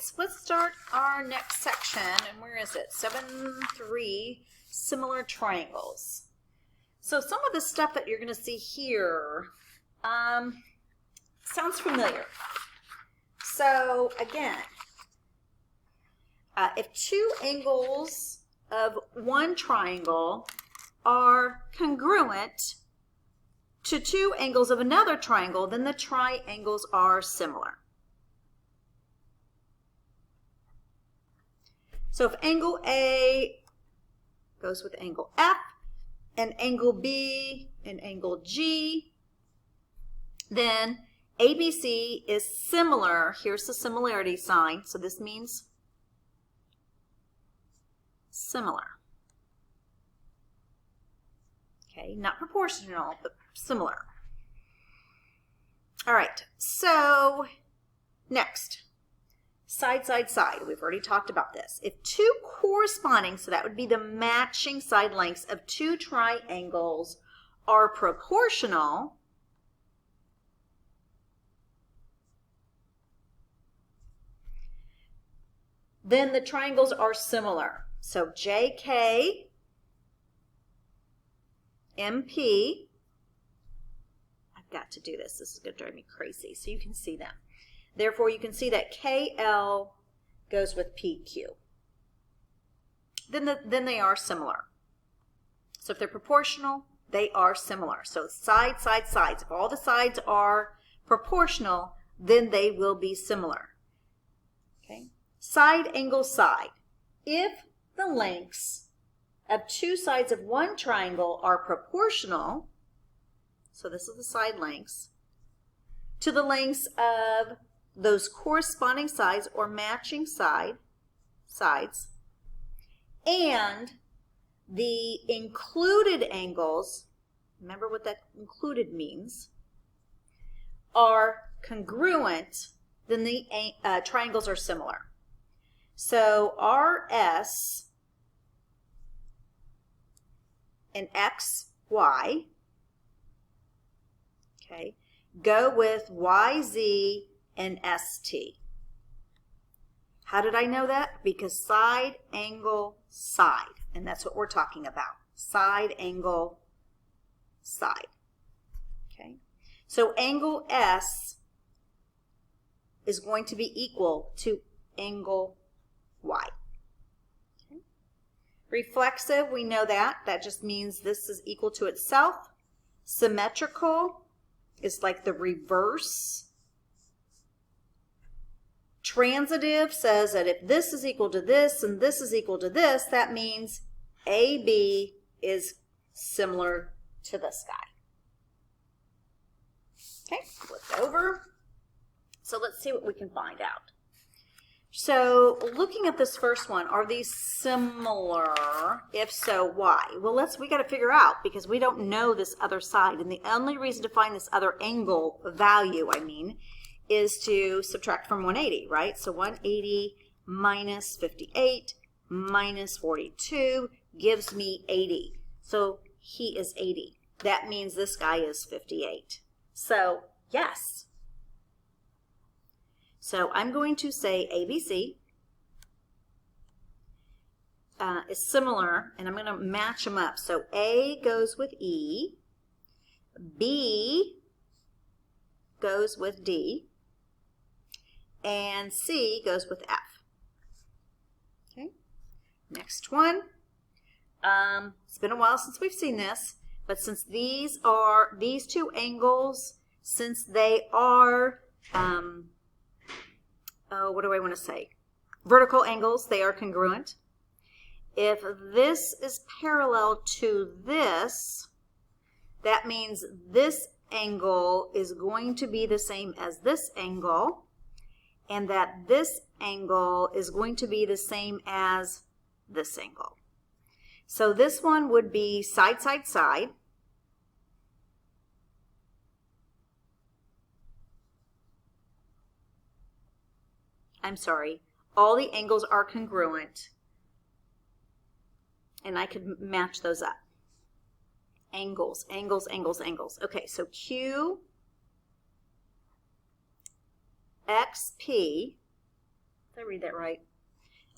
so let's start our next section. And where is it? 7.3, similar triangles. So some of the stuff that you're going to see here sounds familiar. So again, if two angles of one triangle are congruent to two angles of another triangle, then the triangles are similar. So if angle A goes with angle F, and angle B and angle G, then ABC is similar. Here's the similarity sign. So this means similar. Okay, not proportional, but similar. All right, so next, side, side, side. We've already talked about this. If two corresponding, so that would be the matching side lengths of two triangles, are proportional, then the triangles are similar. So JK, MP, I've got to do this. This is going to drive me crazy. So you can see them. Therefore, you can see that KL goes with PQ. Then they are similar. So if they're proportional, they are similar. So side, side, sides. If all the sides are proportional, then they will be similar. Okay. Side, angle, side. If the lengths of two sides of one triangle are proportional, so this is the side lengths, to the lengths of those corresponding sides or matching sides, and the included angles, remember what that included means, are congruent, then the triangles are similar. So RS and XY, okay, go with YZ and ST. How did I know that? Because side, angle, side. And that's what we're talking about. Side, angle, side. Okay. So angle S is going to be equal to angle Y. Okay. Reflexive, we know that. That just means this is equal to itself. Symmetrical is like the reverse. Transitive says that if this is equal to this and this is equal to this, that means AB is similar to this guy. Okay, flip over. So let's see what we can find out. So looking at this first one, are these similar? If so, why? Well, we got to figure out, because we don't know this other side. And the only reason to find this other angle value, is to subtract from 180, right? So 180 minus 58 minus 42 gives me 80. So he is 80. That means this guy is 58. So yes. So I'm going to say ABC is similar, and I'm going to match them up. So A goes with E, B goes with D, and C goes with F. Okay, next one. It's been a while since we've seen this, but since these two angles, since they are, what do I want to say? Vertical angles, they are congruent. If this is parallel to this, that means this angle is going to be the same as this angle, and that this angle is going to be the same as this angle. So this one would be side, side, side. I'm sorry, all the angles are congruent, and I could match those up. Angles, angles, angles, angles. Okay, so Q, XP Did I read that right?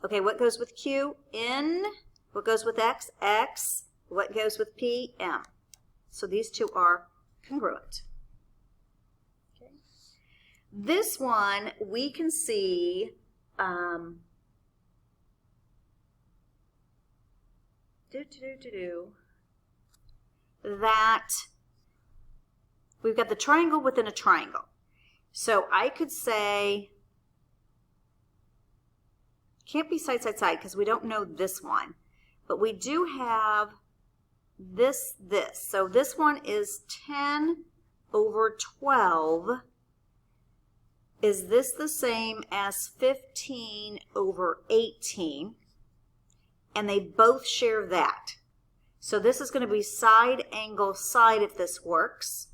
Okay, what goes with Q? N. What goes with X? X. What goes with P? M. So these two are congruent. Okay. This one, we can see that we've got the triangle within a triangle. So I could say, can't be side, side, side because we don't know this one. But we do have this. So this one is 10 over 12. Is this the same as 15 over 18? And they both share that. So this is going to be side angle side if this works.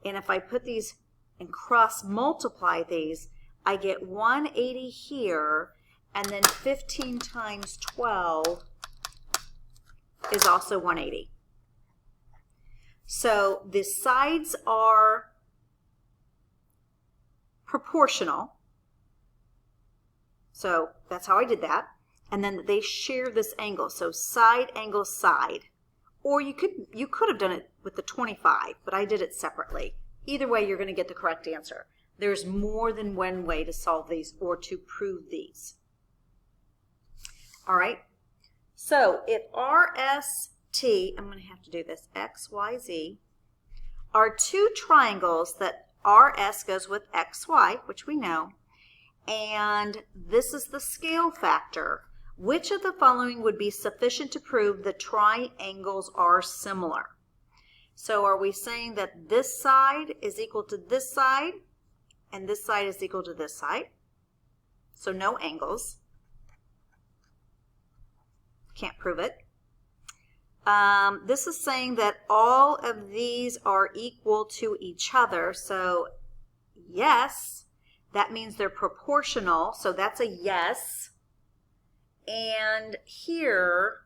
And if I put these and cross multiply these, I get 180 here, and then 15 times 12 is also 180. So the sides are proportional. So that's how I did that. And then they share this angle. So side angle side. Or you could have done it with the 25, but I did it separately. Either way, you're going to get the correct answer. There's more than one way to solve these or to prove these. All right. So if RST, I'm going to have to do this, XYZ, are two triangles that RS goes with XY, which we know, and this is the scale factor, which of the following would be sufficient to prove the triangles are similar? So are we saying that this side is equal to this side and this side is equal to this side? So no angles. Can't prove it. This is saying that all of these are equal to each other. So yes, that means they're proportional. So that's a yes. And here,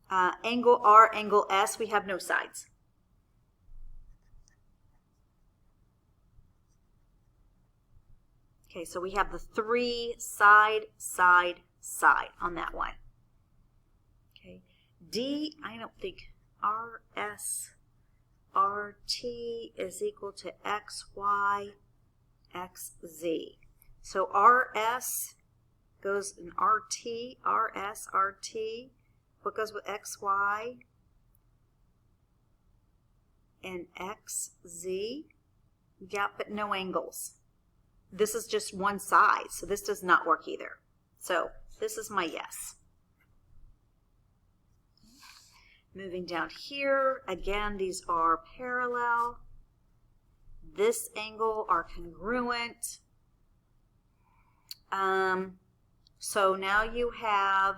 angle R, angle S, we have no sides. Okay, so we have the 3 side, side, side on that one. Okay, D, I don't think RS, RT is equal to XY, XZ. So RS goes in RT, RS, RT. What goes with XY and XZ? Yeah, but no angles. This is just one side, so this does not work either. So this is my yes. Moving down here, again, these are parallel. This angle are congruent. So now you have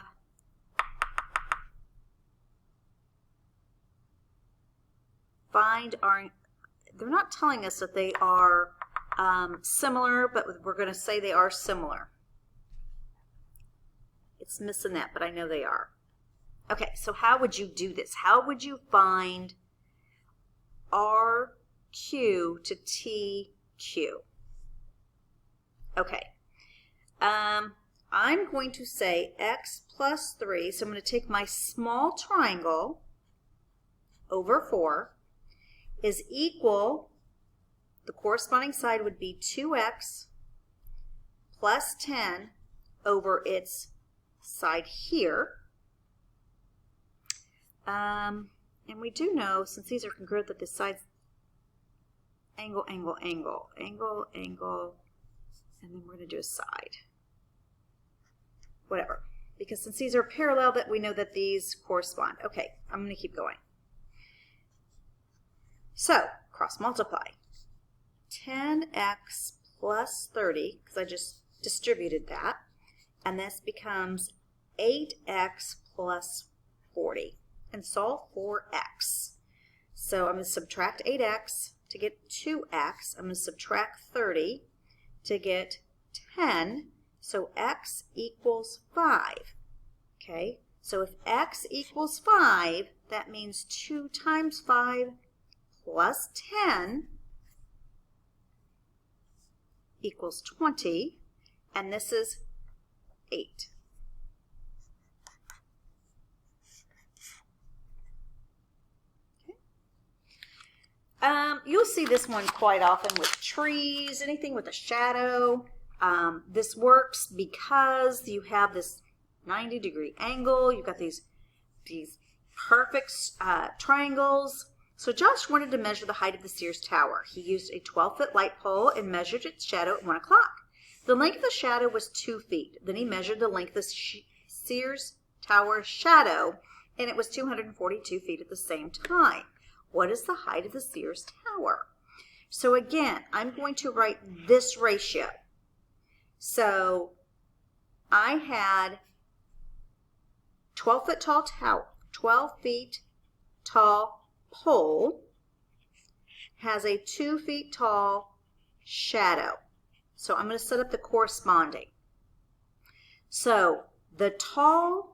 they're not telling us that they are similar, but we're going to say they are similar. It's missing that, but I know they are. Okay, so how would you do this? How would you find RQ to TQ? Okay. I'm going to say x plus 3, so I'm going to take my small triangle over 4 is equal, the corresponding side would be 2x plus 10 over its side here. And we do know, since these are congruent, that the sides angle, angle, angle, angle, angle, and then we're going to do a side. Whatever. Because since these are parallel, that we know that these correspond. Okay, I'm going to keep going. So, cross multiply. 10x plus 30, because I just distributed that, and this becomes 8x plus 40. And solve for x. So I'm going to subtract 8x to get 2x. I'm going to subtract 30 to get 10. So x equals 5. Okay, so if x equals 5, that means 2 times 5 plus 10 equals 20. And this is 8. You'll see this one quite often with trees, anything with a shadow. This works because you have this 90-degree angle. You've got these perfect triangles. So Josh wanted to measure the height of the Sears Tower. He used a 12-foot light pole and measured its shadow at 1 o'clock. The length of the shadow was 2 feet. Then he measured the length of the Sears Tower shadow, and it was 242 feet at the same time. What is the height of the Sears Tower? So again, I'm going to write this ratio. So I had 12 feet tall pole has a 2 feet tall shadow. So I'm going to set up the corresponding. So the 12,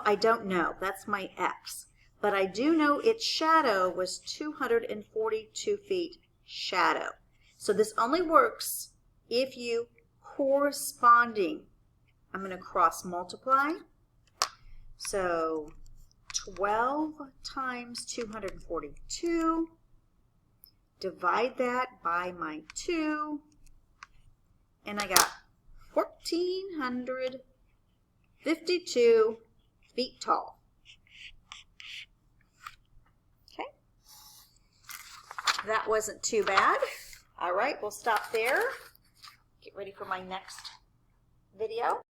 I don't know. That's my X. But I do know its shadow was 242 feet shadow. So this only works if you corresponding. I'm going to cross multiply. So 12 times 242. Divide that by my 2. And I got 1,452 feet tall. Okay. That wasn't too bad. All right, we'll stop there. Get ready for my next video.